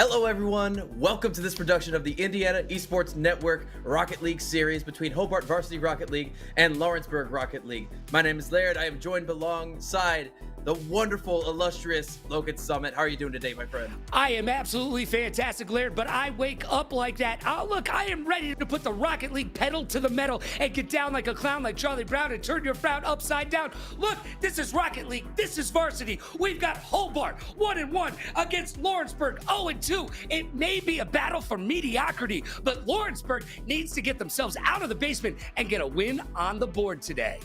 Hello everyone, welcome to this production of the Indiana Esports Network Rocket League series between Hobart Varsity Rocket League and Lawrenceburg Rocket League. My name is Laird. I am joined alongside the wonderful, illustrious Logan Summit. How are you doing today, my friend? I am absolutely fantastic, Laird, but I wake up like that. Oh, look, I am ready to put the Rocket League pedal to the metal and get down like a clown like Charlie Brown and turn your frown upside down. Look, this is Rocket League. This is Varsity. We've got Hobart 1-1 against Lawrenceburg 0-2. It may be a battle for mediocrity, but Lawrenceburg needs to get themselves out of the basement and get a win on the board today.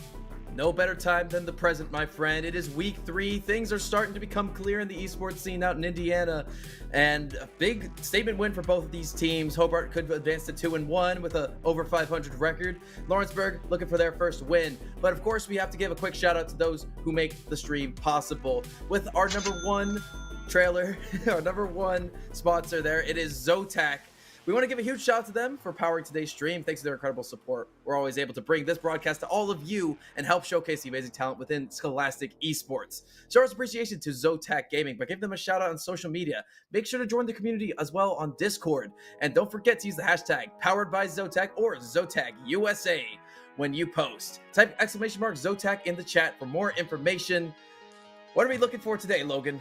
No better time than the present, my friend. It is week 3. Things are starting to become clear in the esports scene out in Indiana, and a big statement win for both of these teams. Hobart could advance to 2-1 with a over 500 record. Lawrenceburg looking for their first win. But of course, we have to give a quick shout out to those who make the stream possible. With our number 1 trailer, our number 1 sponsor there, it is ZOTAC. We want to give a huge shout out to them for powering today's stream. Thanks to their incredible support, we're always able to bring this broadcast to all of you and help showcase the amazing talent within Scholastic Esports. Show our appreciation to ZOTAC Gaming, but give them a shout out on social media. Make sure to join the community as well on Discord. And don't forget to use the hashtag #PoweredByZOTAC or ZOTACUSA when you post. Type !ZOTAC in the chat for more information. What are we looking for today, Logan?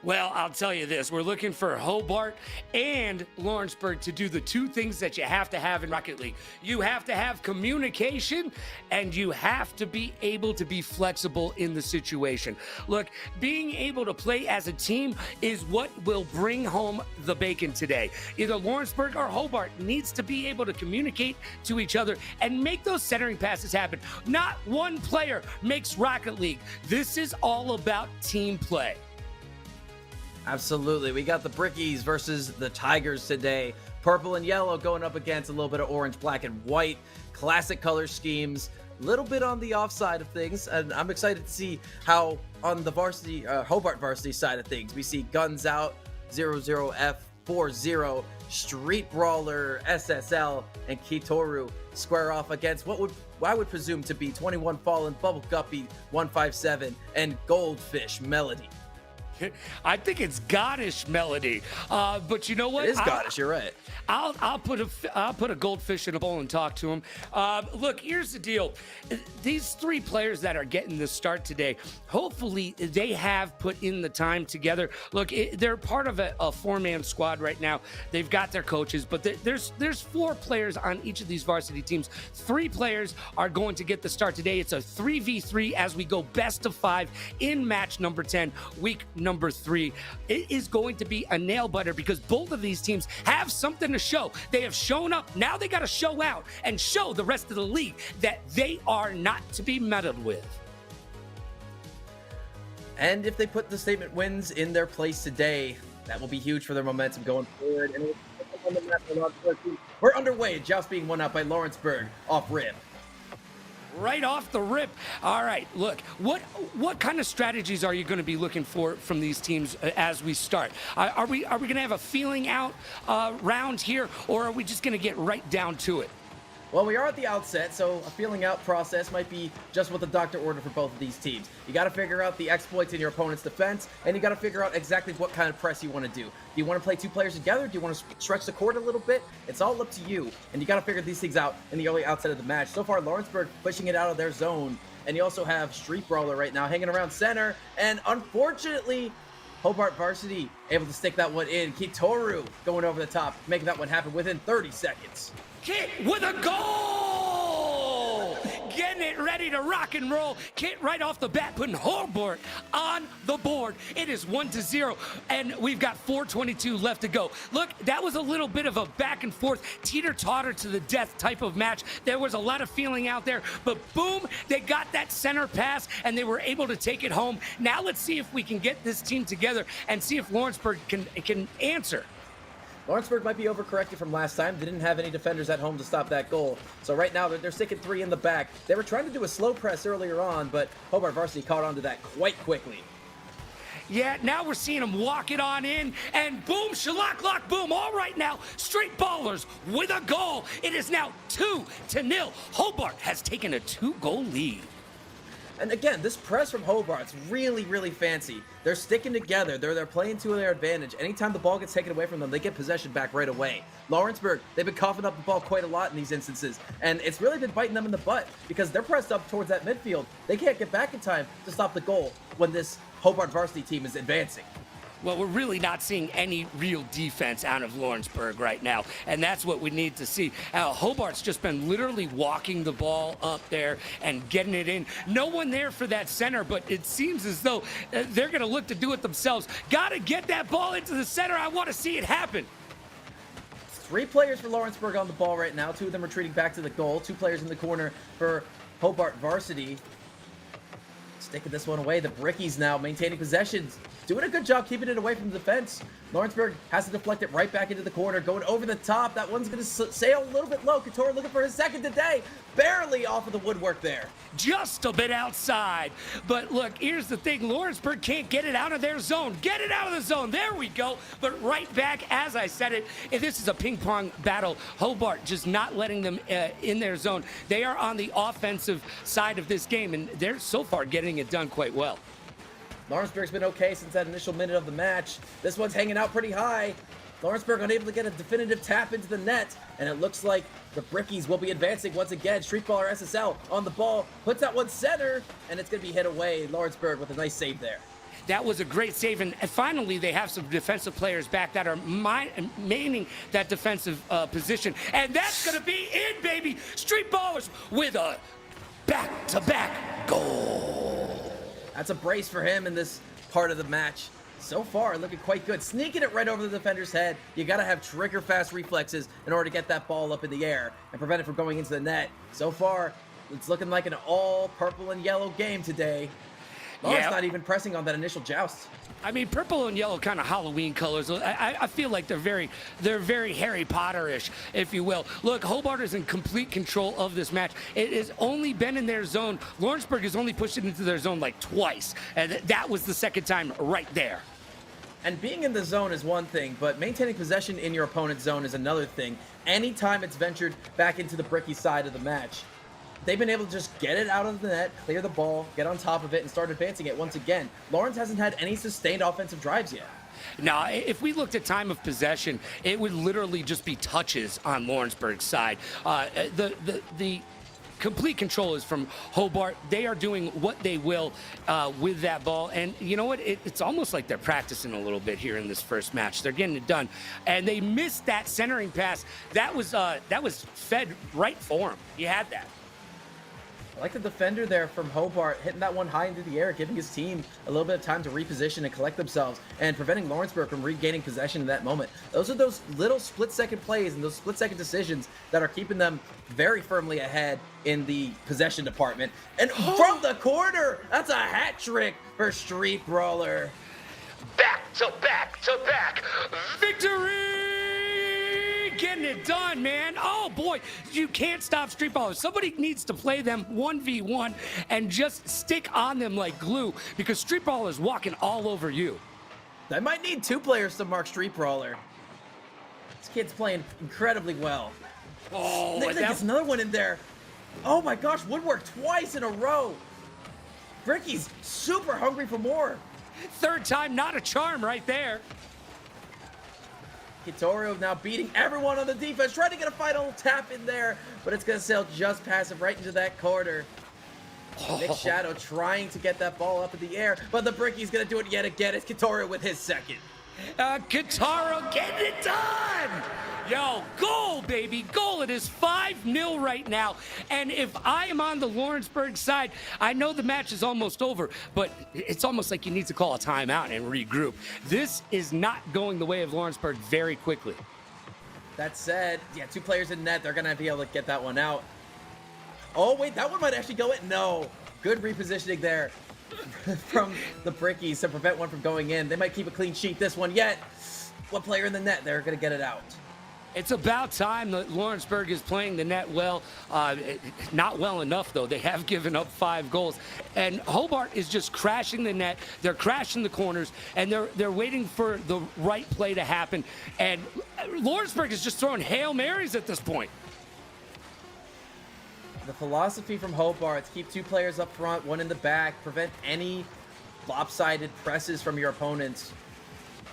Well, I'll tell you this. We're looking for Hobart and Lawrenceburg to do the two things that you have to have in Rocket League. You have to have communication, and you have to be able to be flexible in the situation. Look, being able to play as a team is what will bring home the bacon today. Either Lawrenceburg or Hobart needs to be able to communicate to each other and make those centering passes happen. Not one player makes Rocket League. This is all about team play. Absolutely. We got the Brickies versus the Tigers today. Purple and yellow going up against a little bit of orange, black, and white. Classic color schemes. A little bit on the offside of things. And I'm excited to see how on the varsity, Hobart varsity side of things, we see Guns Out, 00F40, Street Brawler, SSL, and Kitoru square off against what I would presume to be 21 Fallen, Bubble Guppy, 157, and Goldfish Melody. I think it's Goddish Melody, but you know what? It is Goddish. You're right. I'll put a goldfish in a bowl and talk to him. Look, here's the deal. These 3 players that are getting the start today, hopefully they have put in the time together. Look, they're part of a 4-man squad right now. They've got their coaches, but there's 4 players on each of these varsity teams. 3 players are going to get the start today. It's a 3v3 as we go best of 5 in match number 10, week number 3. It is going to be a nail biter because both of these teams have something to show. They have shown up. Now they got to show out and show the rest of the league that they are not to be meddled with. And if they put the statement wins in their place today, that will be huge for their momentum going forward. And we're underway. Joust being won out by Lawrenceburg off rip. Right off the rip. All right, look, what kind of strategies are you going to be looking for from these teams as we start? Are we going to have a feeling out round here, or are we just going to get right down to it? Well, we are at the outset, so a feeling out process might be just what the doctor ordered for both of these teams. You got to figure out the exploits in your opponent's defense, and you got to figure out exactly what kind of press you want to do. Do you want to play 2 players together? Do you want to stretch the court a little bit? It's all up to you, and you got to figure these things out in the early outset of the match. So far, Lawrenceburg pushing it out of their zone, and you also have Street Brawler right now hanging around center, and unfortunately, Hobart Varsity able to stick that one in. Kitoru going over the top, making that one happen within 30 seconds. Kit with a goal! Getting it ready to rock and roll. Kit right off the bat putting Hobart on the board. It is 1-0, and we've got 4:22 left to go. Look, that was a little bit of a back and forth, teeter-totter to the death type of match. There was a lot of feeling out there, but boom, they got that center pass, and they were able to take it home. Now let's see if we can get this team together and see if Lawrenceburg can answer. Lawrenceburg might be overcorrected from last time. They didn't have any defenders at home to stop that goal. So right now, they're sticking 3 in the back. They were trying to do a slow press earlier on, but Hobart Varsity caught on to that quite quickly. Yeah, now we're seeing them walk it on in, and boom, shalock, lock, boom. All right now, Street Ballers with a goal. It is now 2-0. Hobart has taken a 2-goal lead. And again, this press from Hobart's really, really fancy. They're sticking together. They're playing to their advantage. Anytime the ball gets taken away from them, they get possession back right away. Lawrenceburg, they've been coughing up the ball quite a lot in these instances. And it's really been biting them in the butt because they're pressed up towards that midfield. They can't get back in time to stop the goal when this Hobart varsity team is advancing. Well, we're really not seeing any real defense out of Lawrenceburg right now, and that's what we need to see. Hobart's just been literally walking the ball up there and getting it in. No one there for that center, but it seems as though they're going to look to do it themselves. Got to get that ball into the center. I want to see it happen. 3 players for Lawrenceburg on the ball right now. 2 of them retreating back to the goal. 2 players in the corner for Hobart varsity. Sticking this one away. The Brickies now maintaining possessions. Doing a good job keeping it away from the defense. Lawrenceburg has to deflect it right back into the corner. Going over the top. That one's going to sail a little bit low. Couture looking for his second today. Barely off of the woodwork there. Just a bit outside. But look, here's the thing. Lawrenceburg can't get it out of their zone. Get it out of the zone. There we go. But right back, as I said it, this is a ping pong battle. Hobart just not letting them in their zone. They are on the offensive side of this game, and they're so far getting it done quite well. Lawrenceburg's been okay since that initial minute of the match. This one's hanging out pretty high. Lawrenceburg unable to get a definitive tap into the net, and it looks like the Brickies will be advancing once again. Streetballer SSL on the ball, puts that one center, and it's going to be hit away. Lawrenceburg with a nice save there. That was a great save, and finally they have some defensive players back that are maintaining that defensive position, and that's going to be in, baby. Streetballers with a back-to-back goal. That's a brace for him in this part of the match. So far, looking quite good. Sneaking it right over the defender's head. You got to have trigger-fast reflexes in order to get that ball up in the air and prevent it from going into the net. So far, it's looking like an all purple and yellow game today. Lawrence not even pressing on that initial joust. I mean, purple and yellow kind of Halloween colors. I feel like they're very Harry Potter-ish, if you will. Look, Hobart is in complete control of this match. It has only been in their zone. Lawrenceburg has only pushed it into their zone like twice, and that was the second time right there. And being in the zone is one thing, but maintaining possession in your opponent's zone is another thing. Anytime it's ventured back into the Bricky side of the match, they've been able to just get it out of the net, clear the ball, get on top of it, and start advancing it once again. Lawrence hasn't had any sustained offensive drives yet. Now, if we looked at time of possession, it would literally just be touches on Lawrenceburg's side. The complete control is from Hobart. They are doing what they will with that ball. And you know what? It's almost like they're practicing a little bit here in this first match. They're getting it done. And they missed that centering pass. That was fed right for them. You had that. I like the defender there from Hobart, hitting that one high into the air, giving his team a little bit of time to reposition and collect themselves, and preventing Lawrenceburg from regaining possession in that moment. Those are those little split-second plays and those split-second decisions that are keeping them very firmly ahead in the possession department. And from the corner, that's a hat trick for Street Brawler. Back to back to back victory! Getting it done, man. Oh boy, you can't stop Street Ballers. Somebody needs to play them 1v1 and just stick on them like glue, because Street Brawler is walking all over you. I might need 2 players to mark Street Brawler. This kid's playing incredibly well. Oh, Nick gets another one in there. Oh my gosh, woodwork twice in a row. Bricky's super hungry for more. Third time, not a charm right there. Kitorio now beating everyone on the defense, trying to get a final tap in there, but it's going to sail just past him right into that corner. Nick Shadow trying to get that ball up in the air, but the Bricky's going to do it yet again. It's Kitorio with his second. Kitaro getting it done! Yo, goal, baby, goal. It is 5-0 right now. And if I am on the Lawrenceburg side, I know the match is almost over, but it's almost like you need to call a timeout and regroup. This is not going the way of Lawrenceburg very quickly. That said, yeah, 2 players in net. They're going to be able to get that one out. Oh, wait, that one might actually go in. No. Good repositioning there from the Brickies to prevent one from going in. They might keep a clean sheet this one yet. One player in the net. They're going to get it out. It's about time that Lawrenceburg is playing the net well. Not well enough, though. They have given up 5 goals. And Hobart is just crashing the net. They're crashing the corners, and they're waiting for the right play to happen. And Lawrenceburg is just throwing Hail Marys at this point. The philosophy from Hobart to keep 2 players up front, 1 in the back, prevent any lopsided presses from your opponents.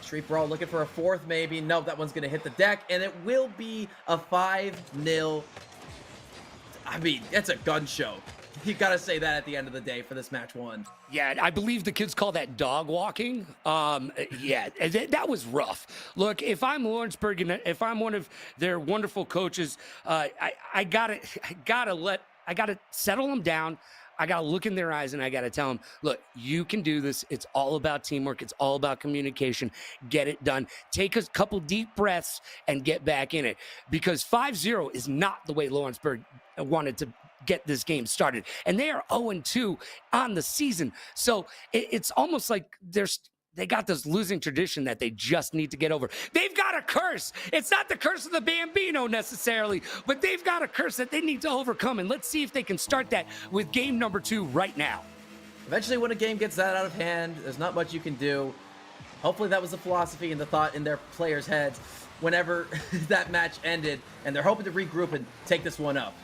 Street Brawl looking for a 4th maybe. No, that one's going to hit the deck, and it will be a 5-0. I mean, it's a gun show. You got to say that at the end of the day for this match 1. Yeah, I believe the kids call that dog walking. Yeah, that was rough. Look, if I'm Lawrenceburg and if I'm one of their wonderful coaches, I gotta settle them down. I got to look in their eyes and I got to tell them, look, you can do this. It's all about teamwork. It's all about communication. Get it done. Take a couple deep breaths and get back in it, because 5-0 is not the way Lawrenceburg wanted to get this game started. And they are 0-2 on the season. So it's almost like they got this losing tradition that they just need to get over. They've got a curse. It's not the curse of the Bambino necessarily, but they've got a curse that they need to overcome. And let's see if they can start that with game number 2 right now. Eventually, when a game gets that out of hand, there's not much you can do. Hopefully that was the philosophy and the thought in their players' heads whenever that match ended, and they're hoping to regroup and take this one up.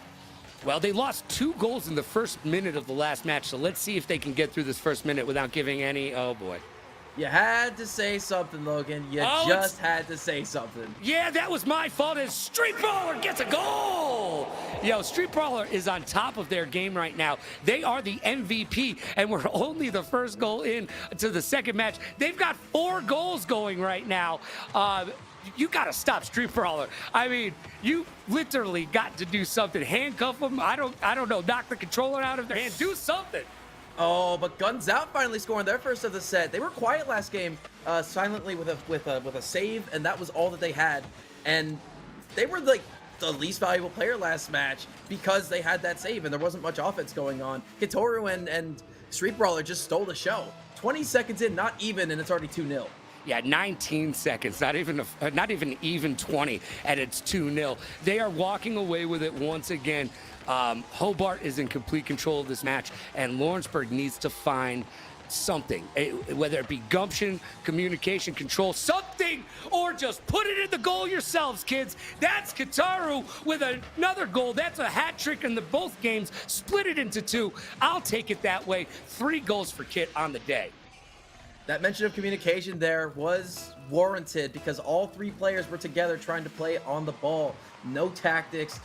Well, they lost 2 goals in the first minute of the last match, so let's see if they can get through this first minute without giving any, oh boy. You had to say something, Logan. You just had to say something. Yeah, that was my fault as Street Brawler gets a goal. Yo, Street Brawler is on top of their game right now. They are the MVP, and we're only the first goal in to the second match. They've got 4 goals going right now. You got to stop Street Brawler. I mean, you literally got to do something. Handcuff them. I don't know. Knock the controller out of their hand. Do something. Oh, but Guns Out finally scoring their first of the set. They were quiet last game, silently with a save, and that was all that they had. And they were like the least valuable player last match because they had that save, and there wasn't much offense going on. Kitoru and Street Brawler just stole the show. 20 seconds in, not even, and it's already 2-0. Yeah, 19 seconds, not even 20, and it's 2-0. They are walking away with it once again. Hobart is in complete control of this match, and Lawrenceburg needs to find something, whether it be gumption, communication, control, something, or just put it in the goal yourselves, kids. That's Kitaru with another goal. That's a hat trick in both games. Split it into 2. I'll take it that way. 3 goals for Kit on the day. That mention of communication there was warranted because all 3 players were together trying to play on the ball. No tactics,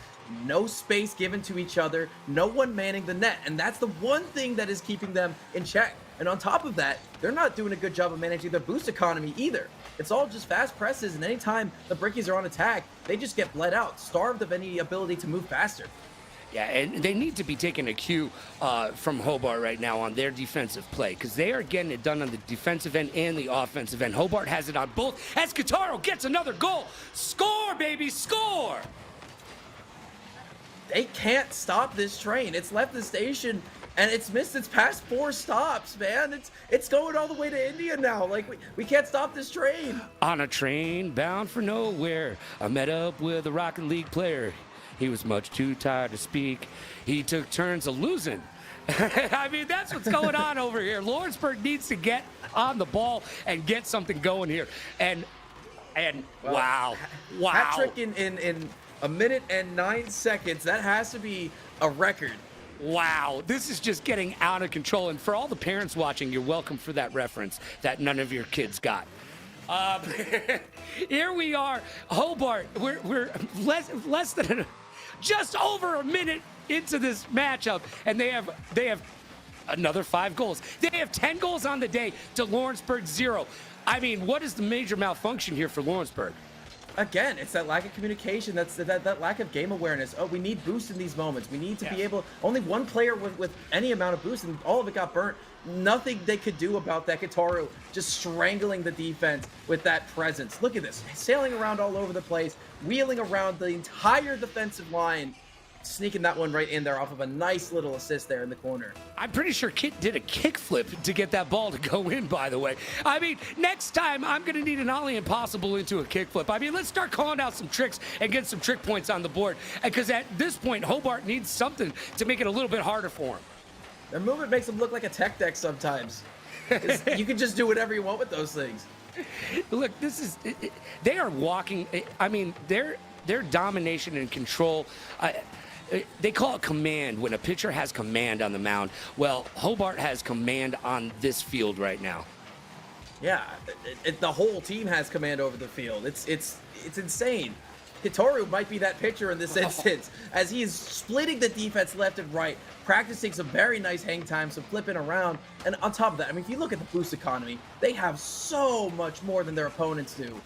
no space given to each other, no one manning the net. And that's the one thing that is keeping them in check. And on top of that, they're not doing a good job of managing their boost economy either. It's all just fast presses, and anytime the Brickies are on attack, they just get bled out, starved of any ability to move faster. Yeah, and they need to be taking a cue from Hobart right now on their defensive play, because they are getting it done on the defensive end and the offensive end. Hobart has it on both as Kitaru gets another goal. Score, baby, score! They can't stop this train. It's left the station, and it's missed its past 4 stops, man. It's going all the way to India now. Like, we can't stop this train. On a train bound for nowhere, I met up with a Rocket League player. He was much too tired to speak. He took turns of losing. I mean, that's what's going on over here. Lawrenceburg needs to get on the ball and get something going here. And wow. Hat trick in a minute and 9 seconds. That has to be a record. Wow, this is just getting out of control. And for all the parents watching, you're welcome for that reference that none of your kids got. Here we are, Hobart. We're less than just over a minute into this matchup, and they have another 5 goals. They have 10 goals on the day to Lawrenceburg 0. I mean, what is the major malfunction here for Lawrenceburg? Again, it's that lack of communication. That's that lack of game awareness. Oh, we need boost in these moments. We need to be able. Only one player with any amount of boost, and all of it got burnt. Nothing they could do about that. Kitaru just strangling the defense with that presence. Look at this, sailing around all over the place, wheeling around the entire defensive line, sneaking that one right in there off of a nice little assist there in the corner. I'm pretty sure Kit did a kickflip to get that ball to go in, by the way. I mean, next time I'm going to need an Ollie Impossible into a kickflip. I mean, let's start calling out some tricks and get some trick points on the board. Because at this point, Hobart needs something to make it a little bit harder for him. Their movement makes them look like a tech deck sometimes. You can just do whatever you want with those things. Look, they are walking. I mean, their domination and control. they call it command when a pitcher has command on the mound. Well, Hobart has command on this field right now. Yeah, the whole team has command over the field. It's insane. Kitoru might be that pitcher in this instance, as he is splitting the defense left and right, practicing some very nice hang time, some flipping around. And on top of that, I mean, if you look at the boost economy, they have so much more than their opponents do.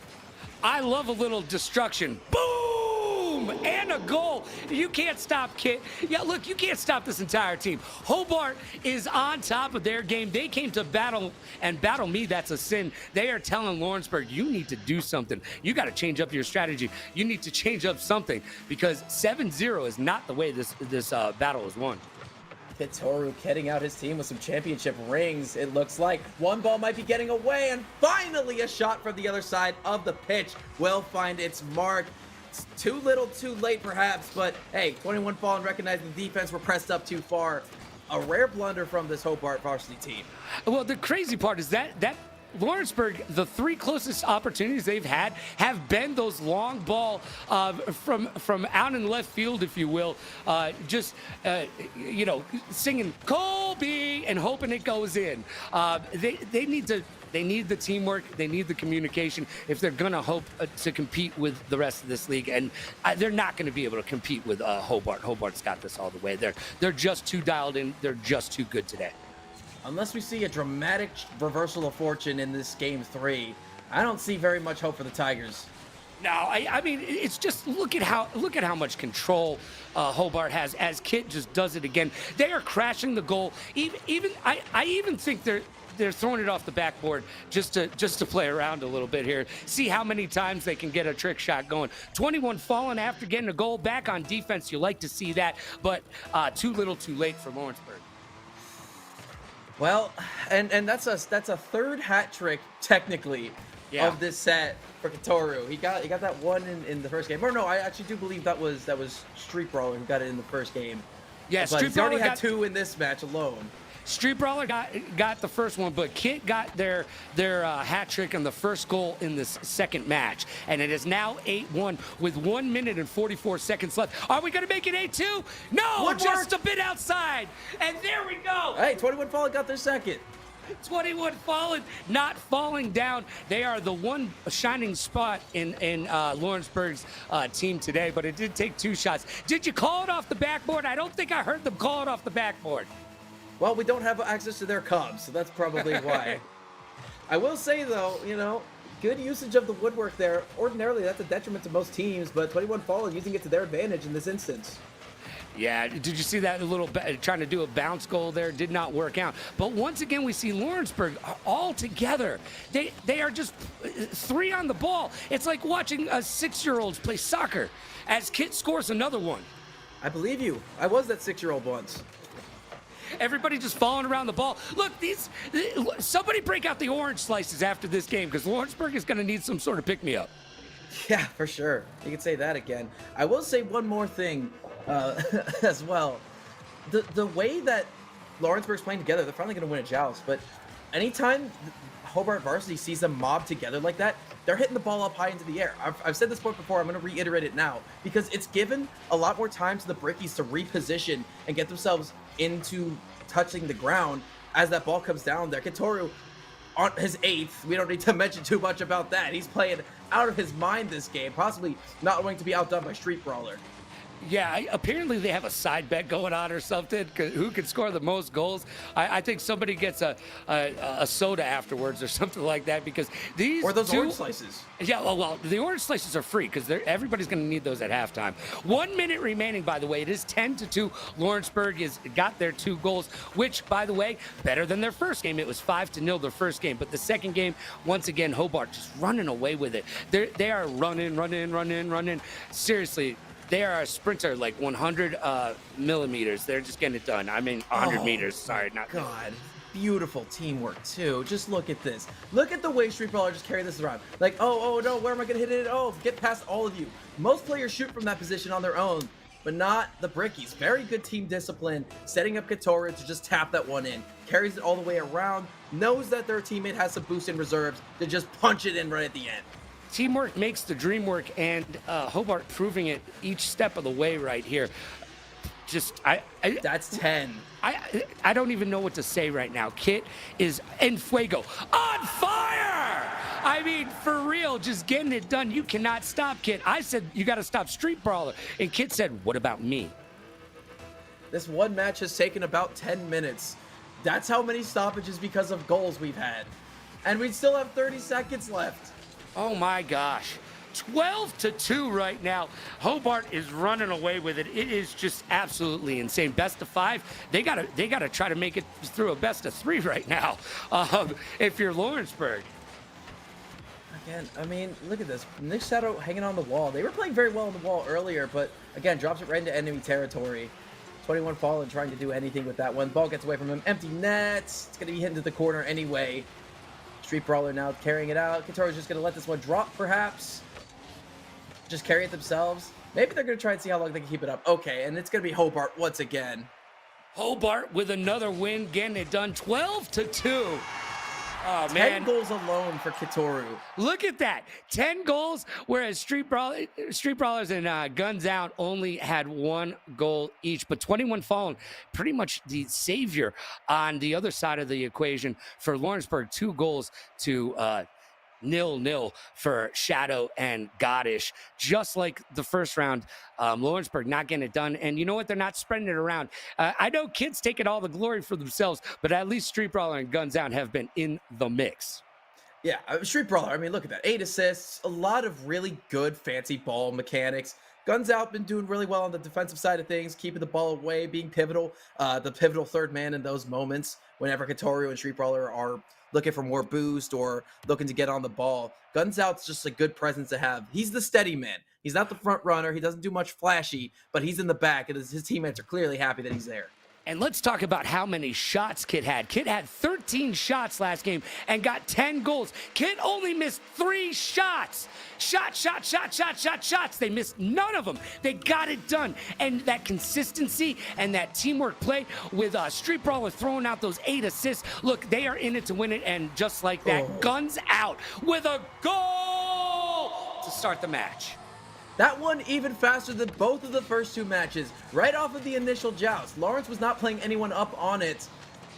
I love a little destruction. Boom! And a goal. You can't stop, Kit. Yeah, look, you can't stop this entire team. Hobart is on top of their game. They came to battle, and battle me, that's a sin. They are telling Lawrenceburg, you need to do something. You got to change up your strategy. You need to change up something, because 7-0 is not the way this battle is won. Kitoru getting out his team with some championship rings, it looks like. One ball might be getting away, and finally a shot from the other side of the pitch will find its mark. It's too little, too late perhaps, but hey, 21 Fallen recognizing the defense were pressed up too far. A rare blunder from this Hobart varsity team. Well, the crazy part is that Lawrenceburg, the three closest opportunities they've had have been those long ball from out in left field, if you will, singing Colby and hoping it goes in. They need the teamwork. They need the communication if they're going to hope to compete with the rest of this league. And they're not going to be able to compete with Hobart. Hobart's got this all the way. They're just too dialed in. They're just too good today. Unless we see a dramatic reversal of fortune in this game 3, I don't see very much hope for the Tigers. No, I mean, it's just look at how much control Hobart has as Kit just does it again. They are crashing the goal. I even think they're throwing it off the backboard just to play around a little bit here. See how many times they can get a trick shot going. 21 Fallen after getting a goal back on defense. You like to see that, but too little, too late for Lawrenceburg. Well, and that's a third hat trick technically of this set for Kitoru. He got that one in the first game. Or no, I actually do believe that was Street Brawler who got it in the first game. Yeah, but Street he already Brawler had 2 in this match alone. Street Brawler got the first one, but Kit got their hat trick on the first goal in this second match. And it is now 8-1 with 1 minute and 44 seconds left. Are we going to make it 8-2? No, just a bit outside. And there we go. Hey, 21 Fallen got their second. 21 Fallen not falling down. They are the one shining spot in Lawrenceburg's team today, but it did take 2 shots. Did you call it off the backboard? I don't think I heard them call it off the backboard. Well, we don't have access to their Cubs, so that's probably why. I will say, though, good usage of the woodwork there. Ordinarily, that's a detriment to most teams, but 21 Fallen using it to their advantage in this instance. Yeah, did you see that little trying to do a bounce goal there? Did not work out. But once again, we see Lawrenceburg all together. They are just 3 on the ball. It's like watching 6-year-olds play soccer as Kit scores another one. I believe you. I was that 6-year-old once. Everybody just falling around the ball. Look, somebody break out the orange slices after this game, because Lawrenceburg is going to need some sort of pick-me-up. Yeah, for sure. You can say that again. I will say one more thing as well. The way that Lawrenceburg's playing together, they're finally going to win a joust, but anytime Hobart Varsity sees them mob together like that, they're hitting the ball up high into the air. I've said this point before, I'm going to reiterate it now, because it's given a lot more time to the Brickies to reposition and get themselves into touching the ground as that ball comes down there. Kitoru on his 8th, we don't need to mention too much about that. He's playing out of his mind this game, possibly not going to be outdone by Street Brawler. Yeah, apparently they have a side bet going on or something. Who can score the most goals? I think somebody gets a soda afterwards or something like that, because these or those orange slices. Yeah, well, the orange slices are free because everybody's going to need those at halftime. 1 minute remaining, by the way. It is 10-2. Lawrenceburg has got their 2 goals, which, by the way, better than their first game. It was 5-0 their first game, but the second game, once again, Hobart just running away with it. They are running. Seriously. They are a sprinter, like 100 millimeters. They're just getting it done. I mean, 100 meters. Sorry, not. God, beautiful teamwork too. Just look at this. Look at the way Street Brawler just carry this around. Like, oh no, where am I gonna hit it? Oh, get past all of you. Most players shoot from that position on their own, but not the Brickies. Very good team discipline, setting up Kitoru to just tap that one in. Carries it all the way around. Knows that their teammate has some boost in reserves to just punch it in right at the end. Teamwork makes the dream work, and Hobart proving it each step of the way right here. That's 10. I don't even know what to say right now. Kit is en fuego, on fire. I mean, for real, just getting it done. You cannot stop Kit. I said you got to stop Street Brawler, and Kit said, "What about me?" This one match has taken about 10 minutes. That's how many stoppages because of goals we've had, and we still have 30 seconds left. Oh my gosh. 12-2 right now. Hobart is running away with it. It is just absolutely insane. Best of 5. They gotta try to make it through a best of 3 right now. If you're Lawrenceburg. Again, I mean, look at this. Nick Shadow hanging on the wall. They were playing very well on the wall earlier, but again, drops it right into enemy territory. 21 Fallen trying to do anything with that one. Ball gets away from him. Empty nets. It's gonna be hit into the corner anyway. Street Brawler now carrying it out. Kitaro's just gonna let this one drop, perhaps. Just carry it themselves. Maybe they're going to try and see how long they can keep it up. Okay, and it's going to be Hobart once again. Hobart with another win, getting it done 12-2. Oh, man. 10 goals alone for Kitaru. Look at that. 10 goals, whereas Street Brawlers and Guns Out only had 1 goal each. But 21 Fallen, pretty much the savior on the other side of the equation for Lawrenceburg. 2 goals to 0-0 for Shadow and Goddish. Just like the first round, Lawrenceburg not getting it done. And you know what? They're not spreading it around. I know kids taking all the glory for themselves, but at least Street Brawler and Guns Out have been in the mix. Yeah, Street Brawler, I mean, look at that. 8 assists, a lot of really good fancy ball mechanics. Guns Out been doing really well on the defensive side of things, keeping the ball away, being pivotal, the pivotal third man in those moments whenever Kitaru and Street Brawler are looking for more boost or looking to get on the ball. Guns Out's just a good presence to have. He's the steady man. He's not the front runner. He doesn't do much flashy, but he's in the back, and his teammates are clearly happy that he's there. And let's talk about how many shots Kit had. Kit had 13 shots last game and got 10 goals. Kit only missed 3 shots. Shots. They missed none of them. They got it done. And that consistency and that teamwork play with Street Brawler throwing out those 8 assists. Look, they are in it to win it. And just like that, Guns Out with a goal to start the match. That one even faster than both of the first 2 matches. Right off of the initial joust, Lawrence was not playing anyone up on it.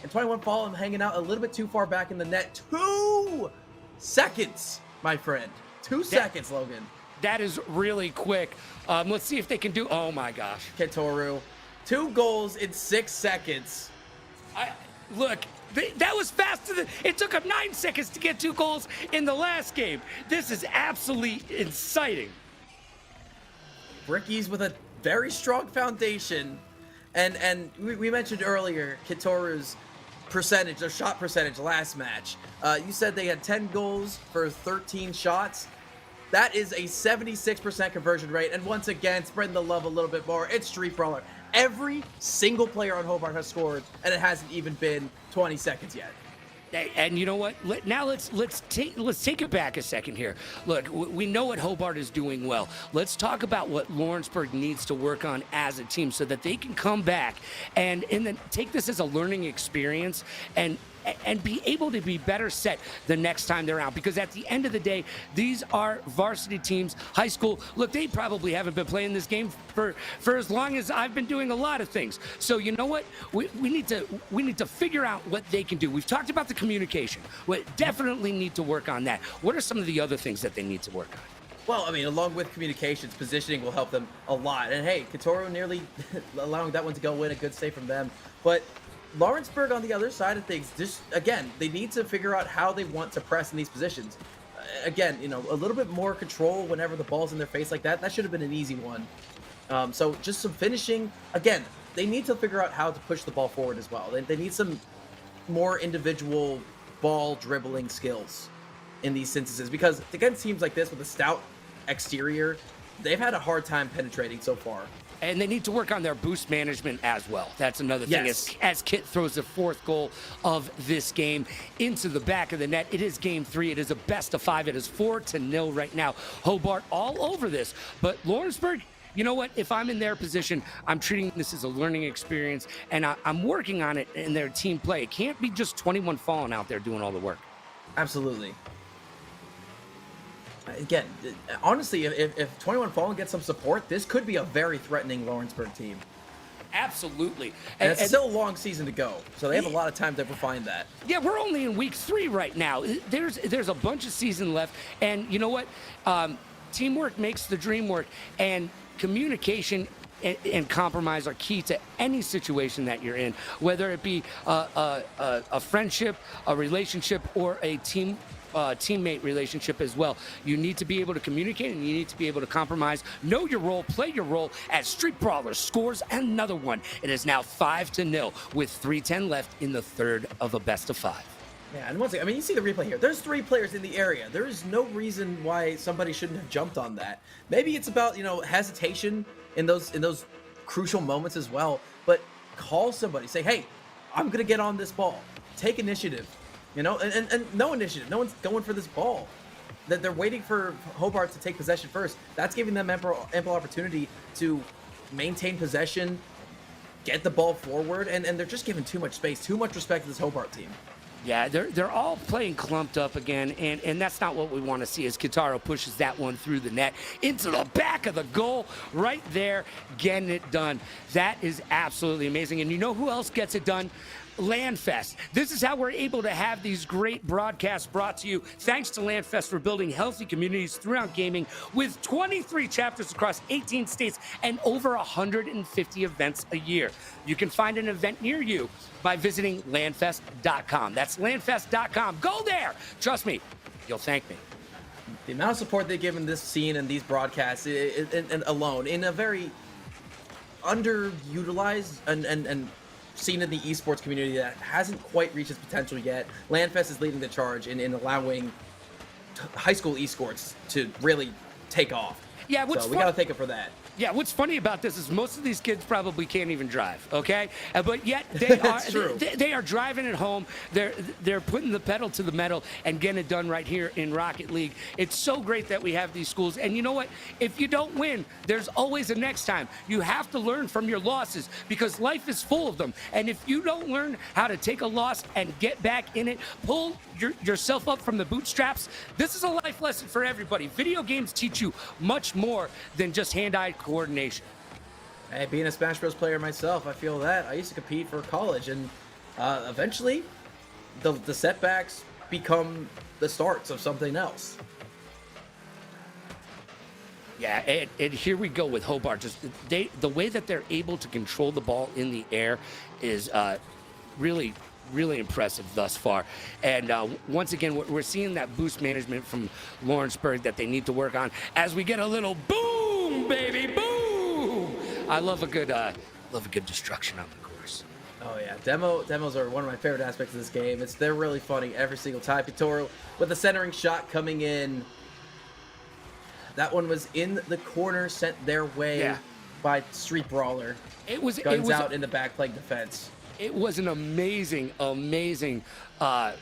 And 21 Fallen hanging out a little bit too far back in the net. 2 seconds, my friend. 2 seconds, Logan. That is really quick. Let's see if they can do... Oh, my gosh. Kitaru. 2 goals in 6 seconds. Look, that was faster than... It took them 9 seconds to get 2 goals in the last game. This is absolutely inciting. Brickies with a very strong foundation, and we mentioned earlier Kitaru's percentage, their shot percentage last match. You said they had 10 goals for 13 shots. That is a 76% conversion rate, and once again, spreading the love a little bit more, it's Street Brawler. Every single player on Hobart has scored, and it hasn't even been 20 seconds yet. And you know what? Now let's take it back a second here. Look, we know what Hobart is doing well. Let's talk about what Lawrenceburg needs to work on as a team so that they can come back and then take this as a learning experience and be able to be better set the next time they're out. Because at the end of the day, these are varsity teams, high school. Look, they probably haven't been playing this game for as long as I've been doing a lot of things. So you know what? We need to figure out what they can do. We've talked about the communication. We definitely need to work on that. What are some of the other things that they need to work on? Well, I mean, along with communications, positioning will help them a lot. And hey, Kitaru nearly allowing that one to go in, a good save from them. But Lawrenceburg on the other side of things, just again, they need to figure out how they want to press in these positions. Again, you know, a little bit more control whenever the ball's in their face like that. That should have been an easy one. So just some finishing. Again, they need to figure out how to push the ball forward as well. They need some more individual ball dribbling skills in these instances, because against teams like this with a stout exterior, they've had a hard time penetrating so far. And they need to work on their boost management as well. That's another thing. Yes. As Kit throws the 4th goal of this game into the back of the net. It is game 3. It is a best of 5. It is 4-0 right now. Hobart all over this. But Lawrenceburg, you know what? If I'm in their position, I'm treating this as a learning experience, and I'm working on it in their team play. It can't be just 21 Fallen out there doing all the work. Absolutely. Again, honestly, if 21 Fallen gets some support, this could be a very threatening Lawrenceburg team. Absolutely. And it's still a long season to go, so they have a lot of time to refine that. Yeah, we're only in week 3 right now. There's a bunch of season left, and you know what? Teamwork makes the dream work, and communication and compromise are key to any situation that you're in, whether it be a friendship, a relationship, or a teammate relationship as well. You need to be able to communicate, and you need to be able to compromise. Know your role, play your role, as Street Brawlers scores another one. It is now 5-0 with 3:10 left in the third of a best of 5. Yeah, and once again, I mean, you see the replay here. There's 3 players in the area. There is no reason why somebody shouldn't have jumped on that. Maybe it's about, hesitation in those crucial moments as well. But call somebody. Say, hey, I'm going to get on this ball. Take initiative. And no initiative. No one's going for this ball. That they're waiting for Hobart to take possession first. That's giving them ample opportunity to maintain possession, get the ball forward, and they're just giving too much space, too much respect to this Hobart team. Yeah, they're all playing clumped up again, and that's not what we want to see as Kitaro pushes that one through the net into the back of the goal right there, getting it done. That is absolutely amazing. And you know who else gets it done? LANFest. This is how we're able to have these great broadcasts brought to you. Thanks to LANFest for building healthy communities throughout gaming with 23 chapters across 18 states and over 150 events a year. You can find an event near you by visiting LANFest.com. That's LANFest.com. Go there. Trust me, you'll thank me. The amount of support they've given this scene and these broadcasts and alone in a very underutilized and seen in the esports community that hasn't quite reached its potential yet. LANFest is leading the charge in allowing high school esports to really take off. Yeah, so we got to thank it for that. Yeah, what's funny about this is most of these kids probably can't even drive, okay? But yet they are they are driving it home. They're putting the pedal to the metal and getting it done right here in Rocket League. It's so great that we have these schools. And you know what? If you don't win, there's always a next time. You have to learn from your losses because life is full of them. And if you don't learn how to take a loss and get back in it, pull yourself up from the bootstraps, this is a life lesson for everybody. Video games teach you much more than just hand-eye coordination. Hey, being a Smash Bros. Player myself, I feel that. I used to compete for college, and eventually the setbacks become the starts of something else. Yeah, and here we go with Hobart. Just the way that they're able to control the ball in the air is really impressive thus far. And once again, we're seeing that boost management from Lawrenceburg that they need to work on as we get a little boom, baby, boom. I love a good destruction on the course. Oh yeah, demos are one of my favorite aspects of this game. They're really funny every single time. Pitoro with the centering shot coming in. That one was in the corner, sent their way by Street Brawler. It was out in the back playing defense. It was an amazing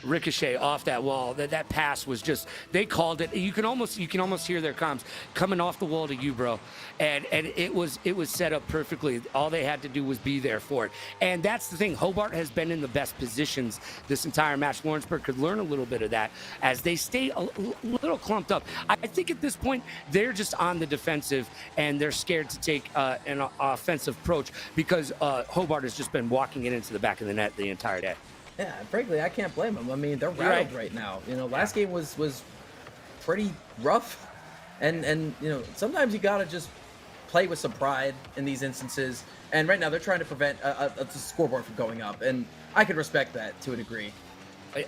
ricochet off that wall. That pass was just, they called it. You can almost hear their comms coming off the wall to you, bro. And it was set up perfectly. All they had to do was be there for it. And that's the thing. Hobart has been in the best positions this entire match. Lawrenceburg could learn a little bit of that as they stay a little clumped up. I think at this point they're just on the defensive and they're scared to take an offensive approach because Hobart has just been walking it into the back of the net the entire day. Yeah, frankly, I can't blame them. I mean, they're rattled right now. Last game was pretty rough, and sometimes you gotta just play with some pride in these instances. And right now, they're trying to prevent a scoreboard from going up, and I can respect that to a degree.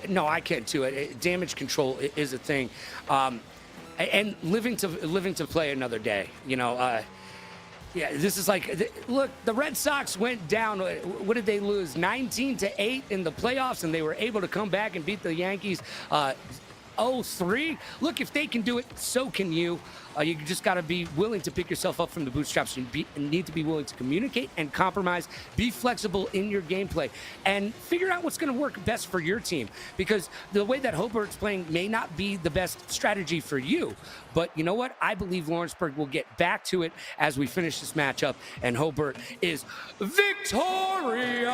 No, I can too. Damage control is a thing, and living to play another day. Yeah, this is like, look, the Red Sox went down. What did they lose? 19-8 in the playoffs, and they were able to come back and beat the Yankees 0-3. Look, if they can do it, so can you. You just got to be willing to pick yourself up from the bootstraps. You need to be willing to communicate and compromise. Be flexible in your gameplay and figure out what's going to work best for your team. Because the way that Hobart's playing may not be the best strategy for you. But you know what? I believe Lawrenceburg will get back to it as we finish this matchup. And Hobart is victorious.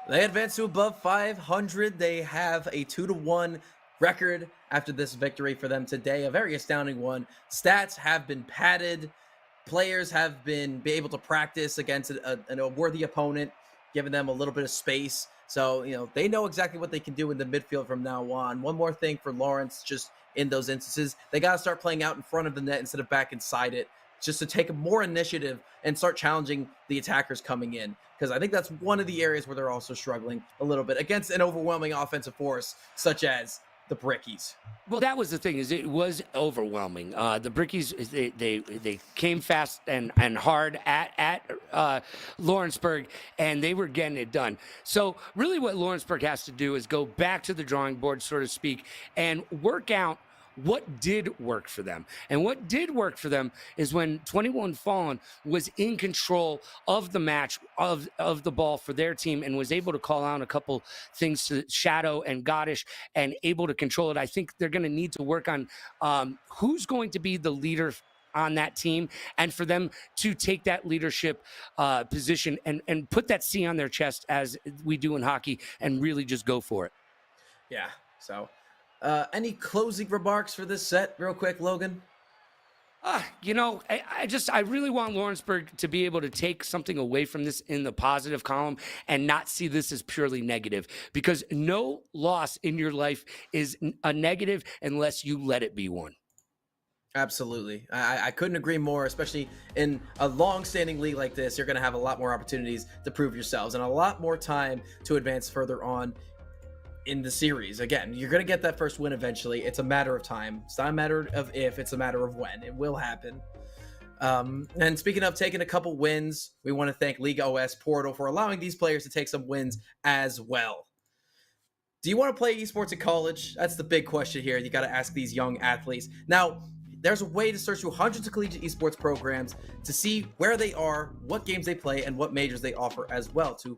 They advance to above 500. They have a 2-1 record after this victory for them today. A very astounding one. Stats have been padded. players have been able to practice against a worthy opponent, giving them a little bit of space. So, they know exactly what they can do in the midfield from now on. One more thing for Lawrence, just in those instances, they got to start playing out in front of the net instead of back inside it, just to take more initiative and start challenging the attackers coming in. Because I think that's one of the areas where they're also struggling a little bit against an overwhelming offensive force, such as the Brickies. Well, that was the thing, is it was overwhelming. The Brickies, they came fast and hard at Lawrenceburg, and they were getting it done. So really what Lawrenceburg has to do is go back to the drawing board, so to speak, and work out what did work for them. And what did work for them is when 21 Fallen was in control of the match, of the ball for their team, and was able to call out a couple things to Shadow and Goddish and able to control it. I think they're going to need to work on who's going to be the leader on that team, and for them to take that leadership position and put that C on their chest, as we do in hockey, and really just go for it. Yeah, so... any closing remarks for this set real quick, Logan? I really want Lawrenceburg to be able to take something away from this in the positive column and not see this as purely negative, because no loss in your life is a negative unless you let it be one. Absolutely. I couldn't agree more, especially in a long-standing league like this. You're going to have a lot more opportunities to prove yourselves and a lot more time to advance further on in the series. Again, you're going to get that first win eventually. It's a matter of time. It's not a matter of if, it's a matter of when. It will happen. And speaking of taking a couple wins, we want to thank League OS Portal for allowing these players to take some wins as well. Do you want to play esports in college? That's the big question here. You got to ask these young athletes. Now, there's a way to search through hundreds of collegiate esports programs to see where they are, what games they play, and what majors they offer as well, to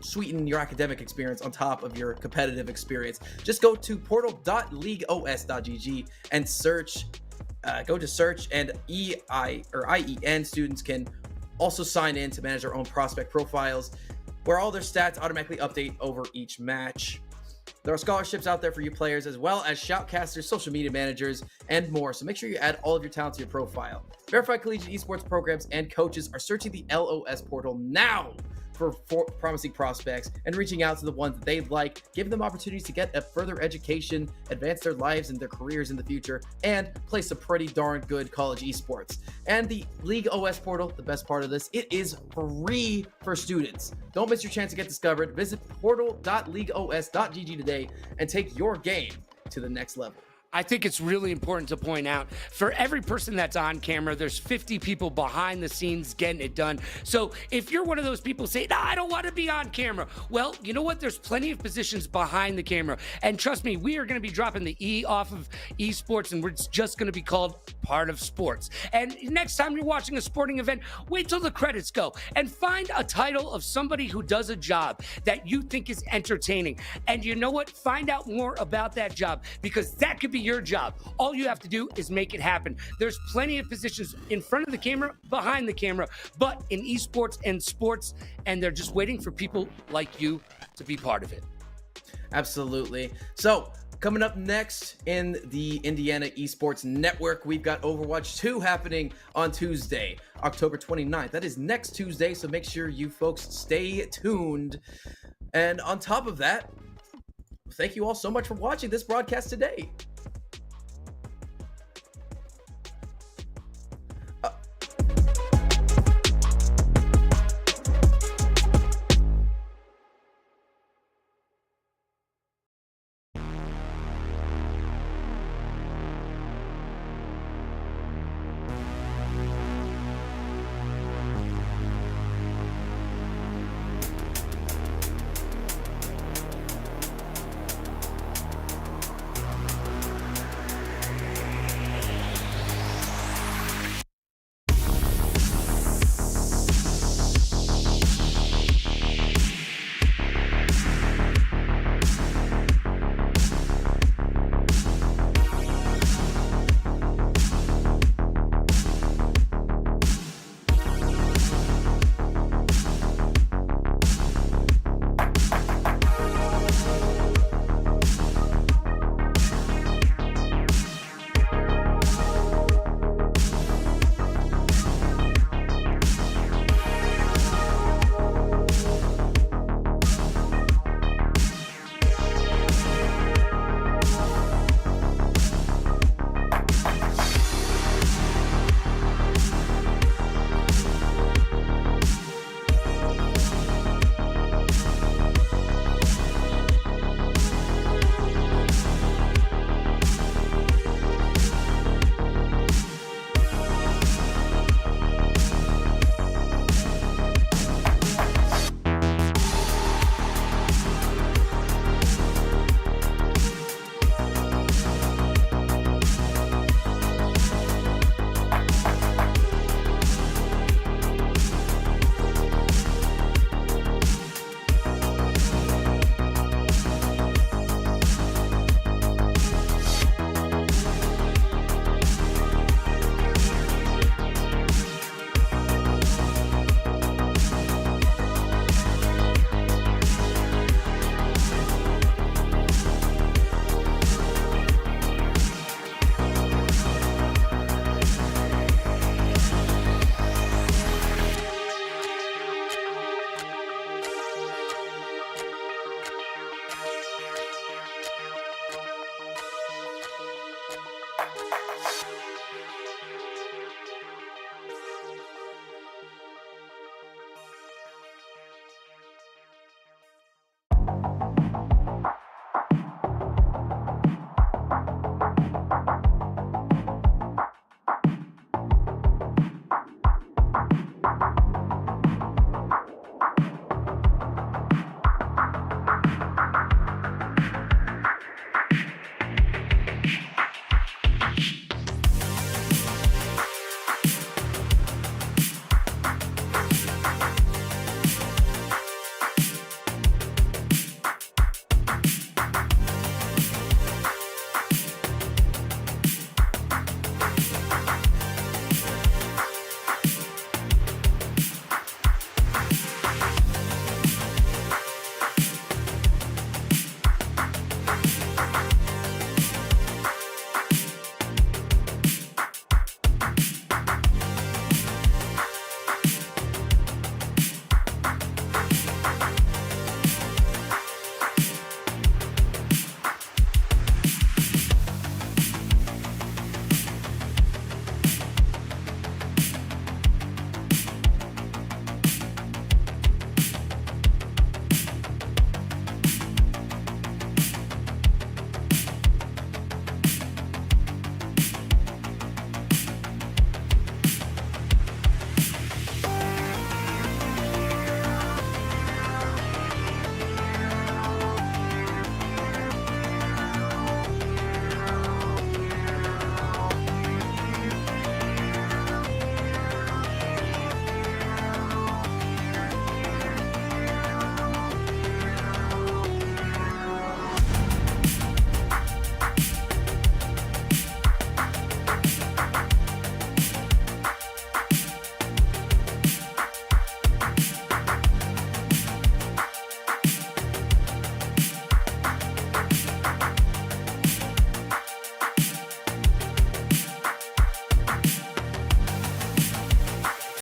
sweeten your academic experience on top of your competitive experience. Just go to portal.leagueos.gg and search. Go to search, and IEN students can also sign in to manage their own prospect profiles, where all their stats automatically update over each match. There are scholarships out there for you players, as well as shoutcasters, social media managers, and more. So make sure you add all of your talent to your profile. Verified collegiate esports programs and coaches are searching the LOS portal now for promising prospects and reaching out to the ones that they like, giving them opportunities to get a further education, advance their lives and their careers in the future, and play some pretty darn good college esports. And the League OS portal, the best part of this, it is free for students. Don't miss your chance to get discovered. Visit portal.leagueos.gg today and take your game to the next level. I think it's really important to point out, for every person that's on camera, there's 50 people behind the scenes getting it done. So if you're one of those people saying, no, I don't want to be on camera, well, you know what? There's plenty of positions behind the camera. And trust me, we are going to be dropping the E off of esports, and it's just going to be called part of sports. And next time you're watching a sporting event, wait till the credits go and find a title of somebody who does a job that you think is entertaining. And you know what? Find out more about that job, because that could be your job. All you have to do is make it happen. There's plenty of positions in front of the camera, behind the camera, but in esports and sports, and they're just waiting for people like you to be part of it. Absolutely. So coming up next in the Indiana Esports Network, we've got Overwatch 2 happening on Tuesday, October 29th. That is next Tuesday, so make sure you folks stay tuned. And on top of that, thank you all so much for watching this broadcast today.